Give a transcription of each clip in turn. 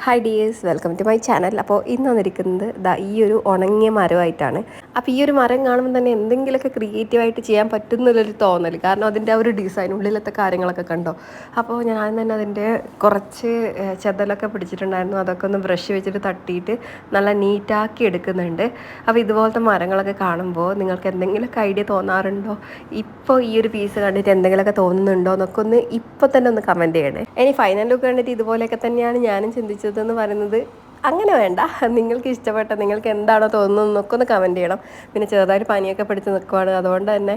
Hi dears, welcome to my channel. അപ്പോൾ ഇന്ന് വന്നിരിക്കുന്നത് ഈ ഒരു ഉണങ്ങിയ മരമായിട്ടാണ്. അപ്പോൾ ഈ ഒരു മരം കാണുമ്പോൾ തന്നെ എന്തെങ്കിലുമൊക്കെ ക്രിയേറ്റീവായിട്ട് ചെയ്യാൻ പറ്റുന്നൊരു തോന്നൽ, കാരണം അതിൻ്റെ ആ ഒരു ഡിസൈൻ, ഉള്ളിലത്തെ കാര്യങ്ങളൊക്കെ കണ്ടോ. അപ്പോൾ ഞാൻ തന്നെ അതിൻ്റെ കുറച്ച് ചെതലൊക്കെ പിടിച്ചിട്ടുണ്ടായിരുന്നു, അതൊക്കെ ഒന്ന് ബ്രഷ് വെച്ചിട്ട് തട്ടിയിട്ട് നല്ല നീറ്റാക്കി എടുക്കുന്നുണ്ട്. അപ്പോൾ ഇതുപോലത്തെ മരങ്ങളൊക്കെ കാണുമ്പോൾ നിങ്ങൾക്ക് എന്തെങ്കിലുമൊക്കെ ഐഡിയ തോന്നാറുണ്ടോ? ഇപ്പോൾ ഈ ഒരു പീസ് കണ്ടിട്ട് എന്തെങ്കിലുമൊക്കെ തോന്നുന്നുണ്ടോ എന്നൊക്കെ ഒന്ന് ഇപ്പോൾ തന്നെ ഒന്ന് കമൻറ്റ് ചെയ്യണേ. ഇനി ഫൈനൽ ലുക്ക് കണ്ടിട്ട് ഇതുപോലെയൊക്കെ തന്നെയാണ് ഞാനും ചിന്തിച്ചതെന്ന് പറയുന്നത് അങ്ങനെ വേണ്ട, നിങ്ങൾക്ക് ഇഷ്ടപ്പെട്ട, നിങ്ങൾക്ക് എന്താണോ തോന്നുന്നത് എന്നൊക്കെ ഒന്ന് കമൻറ്റ് ചെയ്യണം. പിന്നെ ചെറുതായിട്ട് പനിയൊക്കെ പിടിച്ച് നിൽക്കുവാണ്, അതുകൊണ്ട് തന്നെ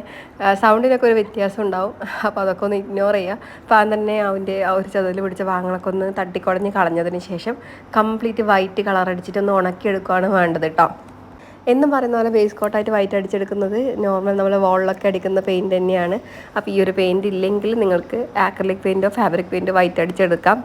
സൗണ്ടിനൊക്കെ ഒരു വ്യത്യാസം ഉണ്ടാവും. അപ്പോൾ അതൊക്കെ ഒന്ന് ഇഗ്നോർ ചെയ്യുക. അപ്പോൾ അത് തന്നെ അവൻ്റെ ആ ഒരു ചെതൽ പിടിച്ച ഭാഗങ്ങളൊക്കെ ഒന്ന് തട്ടിക്കുടഞ്ഞ് കളഞ്ഞതിന് ശേഷം കംപ്ലീറ്റ് വൈറ്റ് കളർ അടിച്ചിട്ടൊന്ന് ഉണക്കിയെടുക്കുകയാണ് വേണ്ടത് കേട്ടോ. എന്നും പറയുന്ന പോലെ ബേസ് കോട്ടായിട്ട് വൈറ്റ് അടിച്ചെടുക്കുന്നത് നോർമൽ നമ്മൾ വോളിലൊക്കെ അടിക്കുന്ന പെയിൻറ്റ് തന്നെയാണ്. അപ്പോൾ ഈ ഒരു പെയിൻറ്റ് ഇല്ലെങ്കിൽ നിങ്ങൾക്ക് ആക്രിലിക് പെയിൻറ്റോ ഫാബ്രിക് പെയിൻറ്റോ വൈറ്റ് അടിച്ചെടുക്കാം.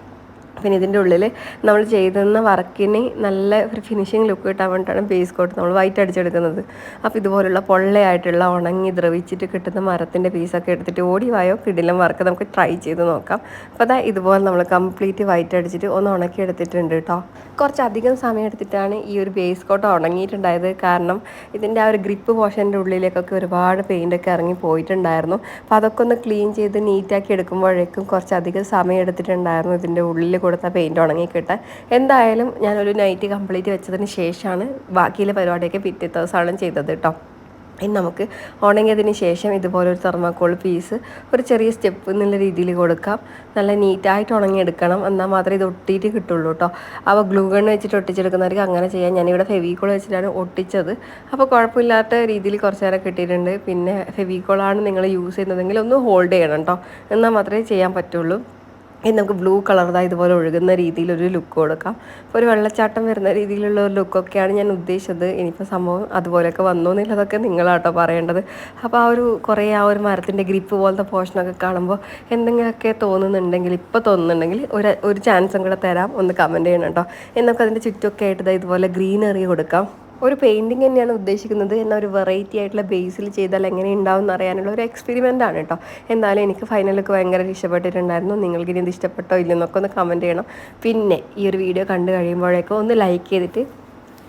പിന്നെ ഇതിൻ്റെ ഉള്ളിൽ നമ്മൾ ചെയ്തുന്ന വർക്കിന് നല്ല ഒരു ഫിനിഷിങ് ലുക്ക് കിട്ടാൻ വേണ്ടിയിട്ടാണ് ബേസ് കോട്ട് നമ്മൾ വൈറ്റ് അടിച്ചെടുക്കുന്നത്. അപ്പോൾ ഇതുപോലുള്ള പൊള്ളയായിട്ടുള്ള ഉണങ്ങി ദ്രവിച്ചിട്ട് കിട്ടുന്ന മരത്തിൻ്റെ പീസൊക്കെ എടുത്തിട്ട് ഓടിവായോ കിടിലം വർക്ക് നമുക്ക് ട്രൈ ചെയ്ത് നോക്കാം. അപ്പോൾ അതാ ഇതുപോലെ നമ്മൾ കംപ്ലീറ്റ് വൈറ്റ് അടിച്ചിട്ട് ഒന്ന് ഉണക്കി എടുത്തിട്ടുണ്ട് കേട്ടോ. കുറച്ചധികം സമയം എടുത്തിട്ടാണ് ഈ ഒരു ബേസ് കോട്ട് ഉണങ്ങിയിട്ടുണ്ടായത്, കാരണം ഇതിൻ്റെ ആ ഒരു ഗ്രിപ്പ് പോർഷൻ്റെ ഉള്ളിലേക്കൊക്കെ ഒരുപാട് പെയിൻ്റൊക്കെ ഇറങ്ങി പോയിട്ടുണ്ടായിരുന്നു. അപ്പോൾ അതൊക്കെ ഒന്ന് ക്ലീൻ ചെയ്ത് നീറ്റാക്കി എടുക്കുമ്പോഴേക്കും കുറച്ചധികം സമയം എടുത്തിട്ടുണ്ടായിരുന്നു ഇതിൻ്റെ ഉള്ളിൽ കൊടുത്ത പെയിൻറ്റ് ഉണങ്ങി കിട്ടാൻ. എന്തായാലും ഞാനൊരു നൈറ്റ് കംപ്ലീറ്റ് വെച്ചതിന് ശേഷമാണ് ബാക്കിയുള്ള പരിപാടിയൊക്കെ പിറ്റേ ദിവസമാണ് ചെയ്തത് കേട്ടോ. ഇനി നമുക്ക് ഉണങ്ങിയതിന് ശേഷം ഇതുപോലെ ഒരു തെർമാക്കോൾ പീസ് ഒരു ചെറിയ സ്റ്റെപ്പ് എന്നുള്ള രീതിയിൽ കൊടുക്കാം. നല്ല നീറ്റായിട്ട് ഉണങ്ങിയെടുക്കണം, എന്നാൽ മാത്രമേ ഇത് ഒട്ടിയിട്ട് കിട്ടുള്ളൂ കേട്ടോ. അപ്പോൾ ഗ്ലൂ ഗൺ വെച്ചിട്ട് ഒട്ടിച്ചെടുക്കുന്നവർക്ക് അങ്ങനെ ചെയ്യാം. ഞാനിവിടെ ഫെവിക്കോൾ വെച്ചിട്ടാണ് ഒട്ടിച്ചത്. അപ്പോൾ കുഴപ്പമില്ലാത്ത രീതിയിൽ കുറച്ച് നേരം കിട്ടിയിട്ടുണ്ട്. പിന്നെ ഫെവിക്കോളാണ് നിങ്ങൾ യൂസ് ചെയ്യുന്നതെങ്കിൽ ഒന്ന് ഹോൾഡ് ചെയ്യണം കേട്ടോ, എന്നാൽ മാത്രമേ ചെയ്യാൻ പറ്റുള്ളൂ. ഇനി നമുക്ക് ബ്ലൂ കളർതായി ഇതുപോലെ ഒഴുകുന്ന രീതിയിലൊരു ലുക്ക് കൊടുക്കാം. അപ്പോൾ ഒരു വെള്ളച്ചാട്ടം വരുന്ന രീതിയിലുള്ള ഒരു ലുക്കൊക്കെയാണ് ഞാൻ ഉദ്ദേശിച്ചത്. ഇനിയിപ്പോൾ സംഭവം അതുപോലെയൊക്കെ വന്നോ എന്നുള്ളതൊക്കെ നിങ്ങളാട്ടോ പറയേണ്ടത്. അപ്പോൾ ആ ഒരു കുറേ ആ ഒരു മരത്തിൻ്റെ ഗ്രിപ്പ് പോലത്തെ പോർഷനൊക്കെ കാണുമ്പോൾ എന്തെങ്കിലുമൊക്കെ തോന്നുന്നുണ്ടെങ്കിൽ, ഇപ്പോൾ തോന്നുന്നുണ്ടെങ്കിൽ ഒരു ചാൻസും കൂടെ തരാം, ഒന്ന് കമൻറ്റ് ചെയ്യണം കേട്ടോ. എന്നൊക്കെ അതിൻ്റെ ചുറ്റൊക്കെ ആയിട്ട് ഇതുപോലെ ഗ്രീനറി കൊടുക്കാം. ഒരു പെയിൻറ്റിങ് തന്നെയാണ് ഉദ്ദേശിക്കുന്നത്, എന്നാൽ ഒരു വെറൈറ്റി ആയിട്ടുള്ള ബേസിൽ ചെയ്താൽ എങ്ങനെ ഉണ്ടാവും എന്ന് അറിയാനുള്ള ഒരു എക്സ്പെരിമെൻ്റ് ആണ് കേട്ടോ. എന്തായാലും എനിക്ക് ഫൈനലൊക്കെ ഭയങ്കര ഇഷ്ടപ്പെട്ടിട്ടുണ്ടായിരുന്നു. നിങ്ങൾക്ക് ഇനി ഇത് ഇഷ്ടപ്പെട്ടോ ഇല്ലെന്നൊക്കെ ഒന്ന് കമൻറ്റ് ചെയ്യണം. പിന്നെ ഈ ഒരു വീഡിയോ കണ്ടു കഴിയുമ്പോഴേക്കും ഒന്ന് ലൈക്ക് ചെയ്തിട്ട്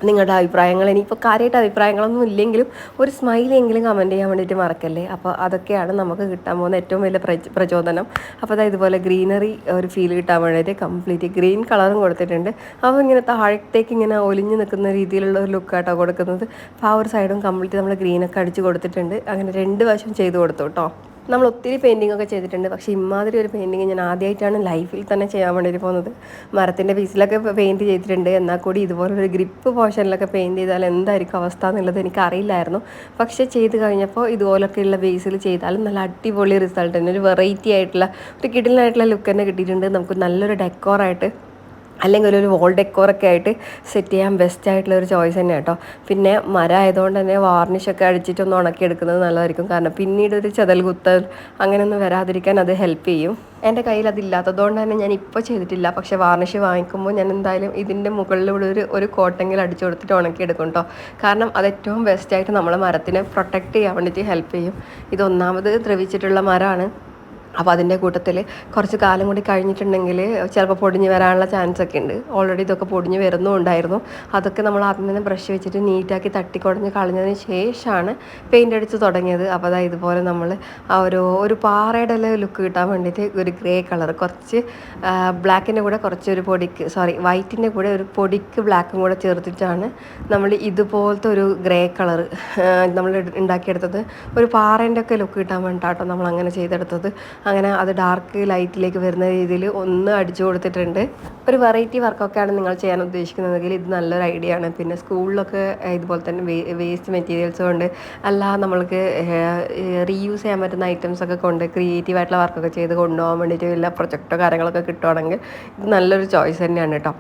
നിങ്ങളുടെ അഭിപ്രായങ്ങൾ, ഇനിയിപ്പോൾ കാര്യമായിട്ട് അഭിപ്രായങ്ങളൊന്നും ഇല്ലെങ്കിലും ഒരു സ്മൈലെങ്കിലും കമൻറ്റ് ചെയ്യാൻ വേണ്ടിയിട്ട് മറക്കല്ലേ. അപ്പോൾ അതൊക്കെയാണ് നമുക്ക് കിട്ടാൻ പോകുന്ന ഏറ്റവും വലിയ പ്രചോദനം. അപ്പോൾ അതായത് ഇതുപോലെ ഗ്രീനറി ഒരു ഫീൽ കിട്ടാൻ വേണ്ടിയിട്ട് കംപ്ലീറ്റ് ഗ്രീൻ കളറും കൊടുത്തിട്ടുണ്ട്. അപ്പോൾ ഇങ്ങനെ താഴത്തേക്ക് ഇങ്ങനെ ഒലിഞ്ഞ് നിൽക്കുന്ന രീതിയിലുള്ള ഒരു ലുക്കാട്ടോ കൊടുക്കുന്നത്. അപ്പോൾ ആ ഒരു സൈഡും കംപ്ലീറ്റ് നമ്മൾ ഗ്രീനൊക്കെ അടിച്ച് കൊടുത്തിട്ടുണ്ട്. അങ്ങനെ രണ്ട് വശം ചെയ്ത് കൊടുത്തു കേട്ടോ. നമ്മൾ ഒത്തിരി പെയിൻറ്റിംഗ് ഒക്കെ ചെയ്തിട്ടുണ്ട്, പക്ഷേ ഇമാതിരി ഒരു പെയിൻറ്റിങ് ഞാൻ ആദ്യമായിട്ടാണ് ലൈഫിൽ തന്നെ ചെയ്യാൻ വേണ്ടിയിട്ട് പോകുന്നത്. മരത്തിൻ്റെ പീസിലൊക്കെ പെയിൻറ്റ് ചെയ്തിട്ടുണ്ട്, എന്നാൽ കൂടി ഇതുപോലൊരു ഗ്രിപ്പ് പോർഷനിലൊക്കെ പെയിൻറ്റ് ചെയ്താൽ എന്തായിരിക്കും അവസ്ഥ എന്നുള്ളത് എനിക്കറിയില്ലായിരുന്നു. പക്ഷേ ചെയ്ത് കഴിഞ്ഞപ്പോൾ ഇതുപോലൊക്കെയുള്ള ബേസിൽ ചെയ്താലും നല്ല അടിപൊളി റിസൾട്ട് തന്നെ, ഒരു വെറൈറ്റി ആയിട്ടുള്ള ഒരു കിടിലനായിട്ടുള്ള ലുക്ക് തന്നെ കിട്ടിയിട്ടുണ്ട്. നമുക്ക് നല്ലൊരു ഡെക്കോറായിട്ട് അല്ലെങ്കിൽ ഒരു വോൾ ഡെക്കോറൊക്കെ ആയിട്ട് സെറ്റ് ചെയ്യാൻ ബെസ്റ്റ് ആയിട്ടുള്ള ഒരു ചോയ്സ് തന്നെ കേട്ടോ. പിന്നെ മരം ആയതുകൊണ്ട് തന്നെ വാർണിഷൊക്കെ അടിച്ചിട്ടൊന്ന് ഉണക്കിയെടുക്കുന്നത് നല്ലതായിരിക്കും, കാരണം പിന്നീട് ഒരു ചെതൽ കുത്തൽ അങ്ങനെയൊന്നും വരാതിരിക്കാൻ അത് ഹെൽപ്പ് ചെയ്യും. എൻ്റെ കയ്യിൽ അതില്ലാത്തതുകൊണ്ട് തന്നെ ഞാൻ ഇപ്പോൾ ചെയ്തിട്ടില്ല. പക്ഷേ വാർണിഷ് വാങ്ങിക്കുമ്പോൾ ഞാൻ എന്തായാലും ഇതിൻ്റെ മുകളിലൂടെ ഒരു കോട്ടെങ്കിലും അടിച്ചു കൊടുത്തിട്ട് ഉണക്കിയെടുക്കും കേട്ടോ. കാരണം അത് ഏറ്റവും ബെസ്റ്റായിട്ട് നമ്മളെ മരത്തിനെ പ്രൊട്ടക്റ്റ് ചെയ്യാൻ വേണ്ടിയിട്ട് ഹെൽപ്പ് ചെയ്യും. ഇതൊന്നാമത് ദ്രവിച്ചിട്ടുള്ള മരമാണ്. അപ്പോൾ അതിൻ്റെ കൂട്ടത്തിൽ കുറച്ച് കാലം കൂടി കഴിഞ്ഞിട്ടുണ്ടെങ്കിൽ ചിലപ്പോൾ പൊടിഞ്ഞ് വരാനുള്ള ചാൻസ് ഒക്കെ ഉണ്ട്. ഓൾറെഡി ഇതൊക്കെ പൊടിഞ്ഞ് വരുന്നുണ്ടായിരുന്നു. അതൊക്കെ നമ്മൾ ആദ്യം തന്നെ ബ്രഷ് വെച്ചിട്ട് നീറ്റാക്കി തട്ടിക്കുടഞ്ഞ് കളഞ്ഞതിന് ശേഷമാണ് പെയിൻ്റ് അടിച്ച് തുടങ്ങിയത്. അപ്പോൾ അതായത് ഇതുപോലെ നമ്മൾ ആ ഒരു പാറയുടെ ലുക്ക് കിട്ടാൻ വേണ്ടിയിട്ട് ഒരു ഗ്രേ കളർ കുറച്ച് ബ്ലാക്കിൻ്റെ കൂടെ കുറച്ചൊരു വൈറ്റിൻ്റെ കൂടെ ഒരു പൊടിക്ക് ബ്ലാക്കും കൂടെ ചേർത്തിട്ടാണ് നമ്മൾ ഇതുപോലത്തെ ഒരു ഗ്രേ കളർ നമ്മൾ ഉണ്ടാക്കിയെടുത്തത്. ഒരു പാറേൻ്റെ ഒക്കെ ലുക്ക് കിട്ടാൻ വേണ്ടിയിട്ടാട്ടോ നമ്മൾ അങ്ങനെ ചെയ്തെടുത്തത്. അങ്ങനെ അത് ഡാർക്ക് ലൈറ്റിലേക്ക് വരുന്ന രീതിയിൽ ഒന്ന് അടിച്ചു കൊടുത്തിട്ടുണ്ട്. ഒരു വെറൈറ്റി വർക്കൊക്കെയാണ് നിങ്ങൾ ചെയ്യാൻ ഉദ്ദേശിക്കുന്നതെങ്കിൽ ഇത് നല്ലൊരു ഐഡിയ ആണ്. പിന്നെ സ്കൂളിലൊക്കെ ഇതുപോലെ തന്നെ വേസ്റ്റ് മെറ്റീരിയൽസ് കൊണ്ട് നമ്മൾക്ക് റീയൂസ് ചെയ്യാൻ പറ്റുന്ന ഐറ്റംസൊക്കെ കൊണ്ട് ക്രിയേറ്റീവായിട്ടുള്ള വർക്കൊക്കെ ചെയ്ത് കൊണ്ടുപോകാൻ വേണ്ടിയിട്ട് വല്ല പ്രൊജക്റ്റോ കാര്യങ്ങളൊക്കെ കിട്ടുവാണെങ്കിൽ ഇത് നല്ലൊരു ചോയ്സ് തന്നെയാണ് കേട്ടോ.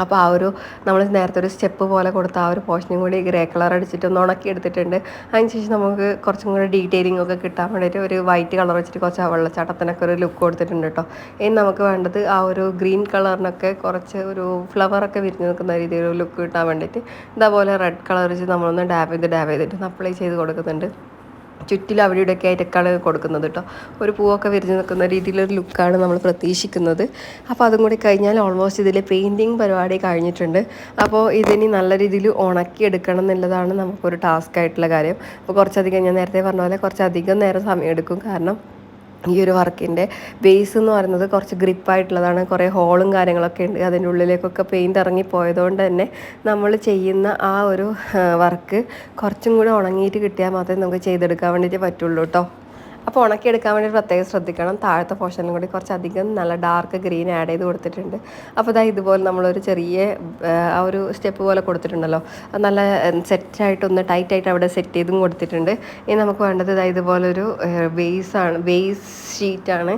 അപ്പോൾ ആ ഒരു നമ്മൾ നേരത്തെ ഒരു സ്റ്റെപ്പ് പോലെ കൊടുത്ത ആ ഒരു പോർഷനും കൂടി ഗ്രേ കളർ അടിച്ചിട്ടൊന്ന് ഉണക്കി എടുത്തിട്ടുണ്ട്. അതിനുശേഷം നമുക്ക് കുറച്ചും കൂടി ഡീറ്റെയിലിംഗ് ഒക്കെ കിട്ടാൻ വേണ്ടിയിട്ട് ഒരു വൈറ്റ് കളർ വെച്ചിട്ട് കുറച്ച് വെള്ളച്ചാട്ടത്തിനൊക്കെ ഒരു ലുക്ക് കൊടുത്തിട്ടുണ്ട് കേട്ടോ. ഇനി നമുക്ക് വേണ്ടത് ആ ഒരു ഗ്രീൻ കളറിനൊക്കെ കുറച്ച് ഒരു ഫ്ലവറൊക്കെ വിരിഞ്ഞ് നിൽക്കുന്ന രീതിയിൽ ലുക്ക് കിട്ടാൻ വേണ്ടിയിട്ട് ഇതേപോലെ റെഡ് കളർ വെച്ച് നമ്മളൊന്ന് ഡാബ് ചെയ്തിട്ട് അപ്ലൈ ചെയ്ത് കൊടുക്കുന്നുണ്ട്. ചുറ്റിലും അവിടെ ഇവിടെയൊക്കെ ആയിട്ടൊക്കെയാണ് കൊടുക്കുന്നത് കേട്ടോ. ഒരു പൂവൊക്കെ വിരിഞ്ഞ് നിൽക്കുന്ന രീതിയിലൊരു ലുക്കാണ് നമ്മൾ പ്രതീക്ഷിക്കുന്നത്. അപ്പോൾ അതും കൂടി കഴിഞ്ഞാൽ ഓൾമോസ്റ്റ് ഇതിൽ പെയിൻറ്റിങ് പരിപാടി കഴിഞ്ഞിട്ടുണ്ട്. അപ്പോൾ ഇതിനി നല്ല രീതിയിൽ ഉണക്കിയെടുക്കണം എന്നുള്ളതാണ് നമുക്കൊരു ടാസ്ക് ആയിട്ടുള്ള കാര്യം. അപ്പോൾ കുറച്ചധികം ഞാൻ നേരത്തെ പറഞ്ഞ പോലെ കുറച്ചധികം നേരം സമയമെടുക്കും. കാരണം ഈ ഒരു വർക്കിൻ്റെ ബേസ് എന്ന് പറയുന്നത് കുറച്ച് ഗ്രിപ്പായിട്ടുള്ളതാണ്. കുറേ ഹോളും കാര്യങ്ങളൊക്കെ ഉണ്ട്. അതിൻ്റെ ഉള്ളിലേക്കൊക്കെ പെയിൻറ്റ് ഇറങ്ങിപ്പോയതുകൊണ്ട് തന്നെ നമ്മൾ ചെയ്യുന്ന ആ ഒരു വർക്ക് കുറച്ചും കൂടി ഉണങ്ങിയിട്ട് കിട്ടിയാൽ മാത്രമേ നമുക്ക് ചെയ്തെടുക്കാൻ വേണ്ടിയിട്ട് പറ്റുള്ളൂ കേട്ടോ. അപ്പോൾ ഉണക്കിയെടുക്കാൻ വേണ്ടി പ്രത്യേകം ശ്രദ്ധിക്കണം. താഴത്തെ പോർഷനിലും കൂടി കുറച്ചധികം നല്ല ഡാർക്ക് ഗ്രീൻ ആഡ് ചെയ്ത് കൊടുത്തിട്ടുണ്ട്. അപ്പോൾ ഇതാ ഇതുപോലെ നമ്മളൊരു ചെറിയ ആ ഒരു സ്റ്റെപ്പ് പോലെ കൊടുത്തിട്ടുണ്ടല്ലോ, അത് നല്ല സെറ്റായിട്ടൊന്ന് ടൈറ്റായിട്ട് അവിടെ സെറ്റ് ചെയ്തും കൊടുത്തിട്ടുണ്ട്. ഇനി നമുക്ക് വേണ്ടത് ഇതാ ഇതുപോലൊരു ബേസ് ഷീറ്റാണ്.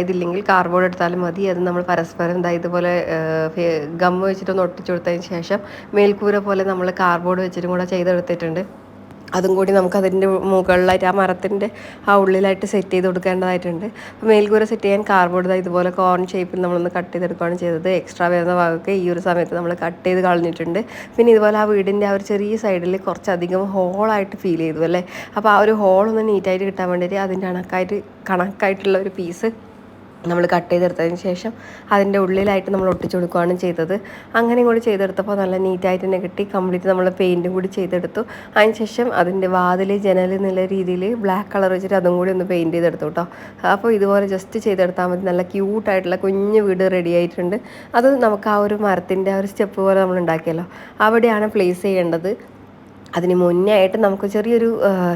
ഇതില്ലെങ്കിൽ കാർഡ്ബോർഡ് എടുത്താലും മതി. അത് നമ്മൾ പരസ്പരം ഇതാ ഇതുപോലെ ഗം വെച്ചിട്ടൊന്ന് ഒട്ടിച്ചു കൊടുത്തതിന് ശേഷം മേൽക്കൂര പോലെ നമ്മൾ കാർഡ്ബോർഡ് വെച്ചിട്ടും കൂടെ ചെയ്തെടുത്തിട്ടുണ്ട്. അതും കൂടി നമുക്ക് അതിൻ്റെ മുകളിലായിട്ട് ആ മരത്തിൻ്റെ ആ ഉള്ളിലായിട്ട് സെറ്റ് ചെയ്ത് കൊടുക്കേണ്ടതായിട്ടുണ്ട്. അപ്പോൾ മേൽക്കൂര സെറ്റ് ചെയ്യാൻ കാർഡ്ബോർഡ് ഇതുപോലെ കോൺ ഷേപ്പിൽ നമ്മളൊന്ന് കട്ട് ചെയ്തെടുക്കുകയാണ് ചെയ്തത്. എക്സ്ട്രാ വരുന്ന ഭാഗമൊക്കെ ഈ ഒരു സമയത്ത് നമ്മൾ കട്ട് ചെയ്ത് കളഞ്ഞിട്ടുണ്ട്. പിന്നെ ഇതുപോലെ ആ വീടിൻ്റെ ആ ഒരു ചെറിയ സൈഡിൽ കുറച്ചധികം ഹോളായിട്ട് ഫീൽ ചെയ്തു അല്ലേ. അപ്പോൾ ആ ഒരു ഹോളൊന്ന് നീറ്റായിട്ട് കിട്ടാൻ വേണ്ടിയിട്ട് അതിൻ്റെ കണക്കായിട്ടുള്ള ഒരു പീസ് നമ്മൾ കട്ട് ചെയ്തെടുത്തതിന് ശേഷം അതിൻ്റെ ഉള്ളിലായിട്ട് നമ്മൾ ഒട്ടിച്ചു കൊടുക്കുകയാണ് ചെയ്തത്. അങ്ങനെയും കൂടി ചെയ്തെടുത്തപ്പോൾ നല്ല നീറ്റായിട്ട് തന്നെ കിട്ടി. കംപ്ലീറ്റ് നമ്മൾ പെയിൻറ്റും കൂടി ചെയ്തെടുത്തു. അതിന് ശേഷം അതിൻ്റെ വാതിൽ ജനൽ എന്നുള്ള രീതിയിൽ ബ്ലാക്ക് കളർ വെച്ചിട്ട് അതും കൂടി ഒന്ന് പെയിൻറ്റ് ചെയ്തെടുത്തു കേട്ടോ. അപ്പോൾ ഇതുപോലെ ജസ്റ്റ് ചെയ്തെടുത്താൽ മതി. നല്ല ക്യൂട്ടായിട്ടുള്ള കുഞ്ഞ് വീട് റെഡി ആയിട്ടുണ്ട്. അത് നമുക്ക് ആ ഒരു മരത്തിൻ്റെ ആ ഒരു സ്റ്റെപ്പ് പോലെ നമ്മൾ ഉണ്ടാക്കിയല്ലോ, അവിടെയാണ് പ്ലേസ് ചെയ്യേണ്ടത്. അതിന് മുന്നേ ആയിട്ട് നമുക്ക് ചെറിയൊരു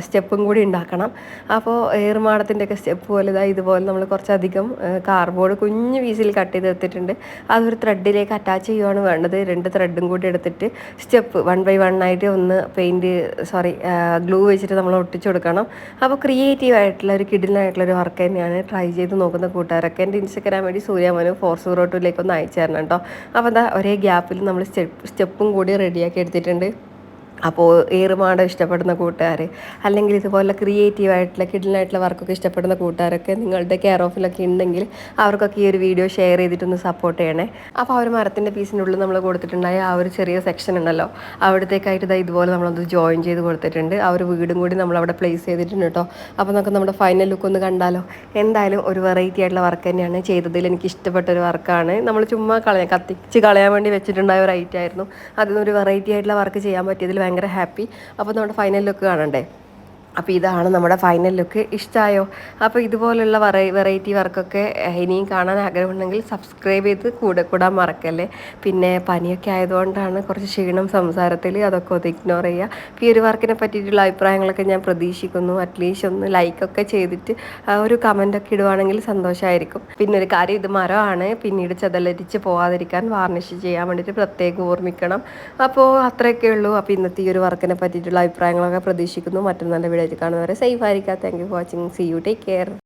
സ്റ്റെപ്പും കൂടി ഉണ്ടാക്കണം. അപ്പോൾ ഏറുമാടത്തിൻ്റെയൊക്കെ സ്റ്റെപ്പ് പോലെ ഇതുപോലെ നമ്മൾ കുറച്ചധികം കാർഡ്ബോർഡ് കുഞ്ഞ് പീസിൽ കട്ട് ചെയ്ത് എടുത്തിട്ടുണ്ട്. അതൊരു ത്രെഡിലേക്ക് അറ്റാച്ച് ചെയ്യുകയാണ് വേണ്ടത്. 2 ത്രെഡും കൂടി എടുത്തിട്ട് സ്റ്റെപ്പ് 1 by 1 ആയിട്ട് ഒന്ന് ഗ്ലൂ വെച്ചിട്ട് നമ്മൾ ഒട്ടിച്ചു കൊടുക്കണം. അപ്പോൾ ക്രിയേറ്റീവ് ആയിട്ടുള്ള ഒരു കിഡിലായിട്ടുള്ളൊരു വർക്ക് തന്നെയാണ്. ട്രൈ ചെയ്ത് നോക്കുന്ന കൂട്ടുകാരൊക്കെ എൻ്റെ ഇൻസ്റ്റഗ്രാം വഴി സൂര്യമനു 402 ഒന്ന് അയച്ചു തരണം കേട്ടോ. അപ്പോൾ എന്താ ഒരേ ഗ്യാപ്പിൽ നമ്മൾ സ്റ്റെപ്പും കൂടി റെഡിയാക്കി എടുത്തിട്ടുണ്ട്. അപ്പോൾ ഏറുമാടം ഇഷ്ടപ്പെടുന്ന കൂട്ടുകാർ, അല്ലെങ്കിൽ ഇതുപോലെ ക്രിയേറ്റീവായിട്ടുള്ള കിഡിലായിട്ടുള്ള വർക്കൊക്കെ ഇഷ്ടപ്പെടുന്ന കൂട്ടുകാരൊക്കെ നിങ്ങളുടെ കെയർ ഓഫിലൊക്കെ ഉണ്ടെങ്കിൽ അവർക്കൊക്കെ ഈ ഒരു വീഡിയോ ഷെയർ ചെയ്തിട്ടൊന്ന് സപ്പോർട്ട് ചെയ്യണേ. അപ്പോൾ ആ ഒരു മരത്തിൻ്റെ പീസിൻ്റെ ഉള്ളിൽ നമ്മൾ കൊടുത്തിട്ടുണ്ടായ ആ ഒരു ചെറിയ സെക്ഷൻ ഉണ്ടല്ലോ, അവിടത്തേക്കായിട്ട് ഇതുപോലെ നമ്മളത് ജോയിൻ ചെയ്ത് കൊടുത്തിട്ടുണ്ട്. ആ ഒരു വീടും കൂടി നമ്മളവിടെ പ്ലേസ് ചെയ്തിട്ടുണ്ട് കേട്ടോ. അപ്പോൾ നമുക്ക് നമ്മുടെ ഫൈനൽ ലുക്ക് ഒന്ന് കണ്ടാലോ. എന്തായാലും ഒരു വെറൈറ്റി ആയിട്ടുള്ള വർക്ക് തന്നെയാണ് ചെയ്തതിൽ എനിക്ക് ഇഷ്ടപ്പെട്ട ഒരു വർക്കാണ്. നമ്മൾ ചുമ്മാ കത്തിച്ച് കളയാൻ വേണ്ടി വെച്ചിട്ടുണ്ടായ ഒരു ഐറ്റം ആയിരുന്നു. അതിനൊരു വെറൈറ്റി ആയിട്ടുള്ള വർക്ക് ചെയ്യാൻ പറ്റിയതിൽ ഭയങ്കര ഹാപ്പി. അപ്പോൾ നമ്മുടെ ഫൈനൽ ലുക്ക് കാണണ്ടേ. അപ്പോൾ ഇതാണ് നമ്മുടെ ഫൈനൽ ലുക്ക്. ഇഷ്ടമായോ? അപ്പോൾ ഇതുപോലുള്ള വെറൈറ്റി വർക്കൊക്കെ ഇനിയും കാണാൻ ആഗ്രഹമുണ്ടെങ്കിൽ സബ്സ്ക്രൈബ് ചെയ്ത് കൂടാൻ മറക്കല്ലേ. പിന്നെ പനിയൊക്കെ ആയതുകൊണ്ടാണ് കുറച്ച് ക്ഷീണം സംസാരത്തിൽ, അതൊക്കെ ഒന്ന് ഇഗ്നോർ ചെയ്യുക. അപ്പോൾ ഈ ഒരു വർക്കിനെ പറ്റിയിട്ടുള്ള അഭിപ്രായങ്ങളൊക്കെ ഞാൻ പ്രതീക്ഷിക്കുന്നു. അറ്റ്ലീസ്റ്റ് ഒന്ന് ലൈക്കൊക്കെ ചെയ്തിട്ട് ഒരു കമൻറ്റൊക്കെ ഇടുവാണെങ്കിൽ സന്തോഷമായിരിക്കും. പിന്നെ ഒരു കാര്യം, ഇത് മരമാണ്, പിന്നീട് ചെതലരിച്ച് പോകാതിരിക്കാൻ വാർണിഷ് ചെയ്യാൻ വേണ്ടിയിട്ട് പ്രത്യേകം ഓർമ്മിക്കണം. അപ്പോൾ അത്രയൊക്കെ ഉള്ളൂ. അപ്പോൾ ഇന്നത്തെ ഈ ഒരു വർക്കിനെ പറ്റിയിട്ടുള്ള അഭിപ്രായങ്ങളൊക്കെ പ്രതീക്ഷിക്കുന്നു. മറ്റൊരു നല്ല വീഡിയോ കാണുന്നവരെ സേഫ് ആയിരിക്കാം. Thank you for watching. See you. Take care.